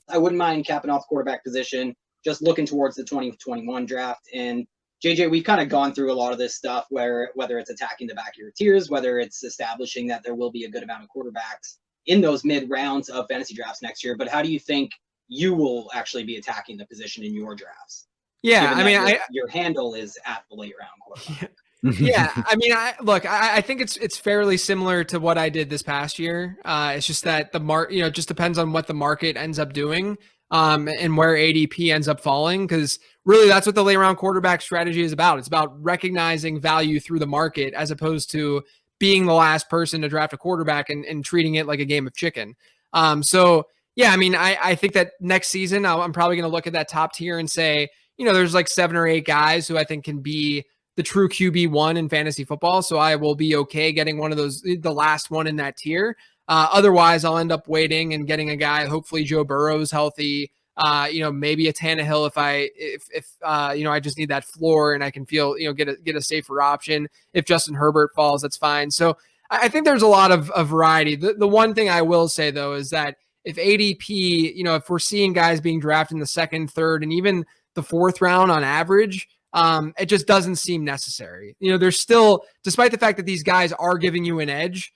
I wouldn't mind capping off the quarterback position, just looking towards the 2021 draft. And JJ, we've kind of gone through a lot of this stuff whether it's attacking the back of your tiers, whether it's establishing that there will be a good amount of quarterbacks in those mid rounds of fantasy drafts next year. But how do you think you will actually be attacking the position in your drafts? Yeah, I mean, your handle is at the late round quarterback. Yeah, I mean, I think it's fairly similar to what I did this past year. It's just that it just depends on what the market ends up doing, and where ADP ends up falling. Because really, that's what the late round quarterback strategy is about. It's about recognizing value through the market as opposed to being the last person to draft a quarterback and treating it like a game of chicken. So yeah, I mean, I think that next season I'm probably going to look at that top tier and say, there's like 7 or 8 guys who I think can be the true QB1 in fantasy football. So I will be okay getting one of those, the last one in that tier. Otherwise, I'll end up waiting and getting a guy, hopefully Joe Burrow's healthy, maybe a Tannehill if I just need that floor and I can feel, get a safer option. If Justin Herbert falls, that's fine. So I think there's a lot of variety. The one thing I will say, though, is that if ADP, if we're seeing guys being drafted in the 2nd, 3rd, and even the 4th round on average, it just doesn't seem necessary. There's still, despite the fact that these guys are giving you an edge,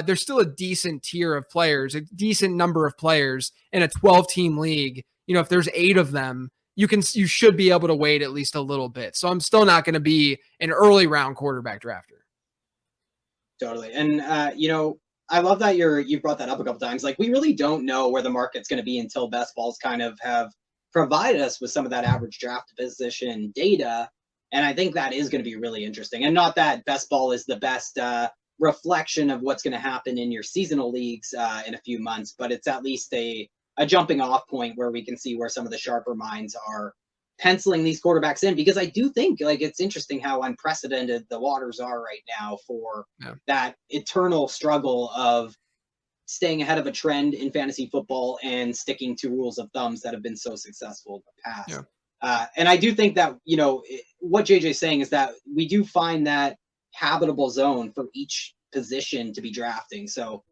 there's still a decent tier of players, a decent number of players in a 12-team league. If there's 8 of them, you should be able to wait at least a little bit. So I'm still not going to be an early round quarterback drafter. Totally. And, I love that you've brought that up a couple times. Like, we really don't know where the market's going to be until best balls kind of have provided us with some of that average draft position data. And I think that is going to be really interesting. And not that best ball is the best reflection of what's going to happen in your seasonal leagues in a few months, but it's at least a jumping off point where we can see where some of the sharper minds are penciling these quarterbacks in, because I do think it's interesting how unprecedented the waters are right now for that eternal struggle of staying ahead of a trend in fantasy football and sticking to rules of thumbs that have been so successful in the past. Yeah. And I do think that, what JJ's saying is that we do find that habitable zone for each position to be drafting. So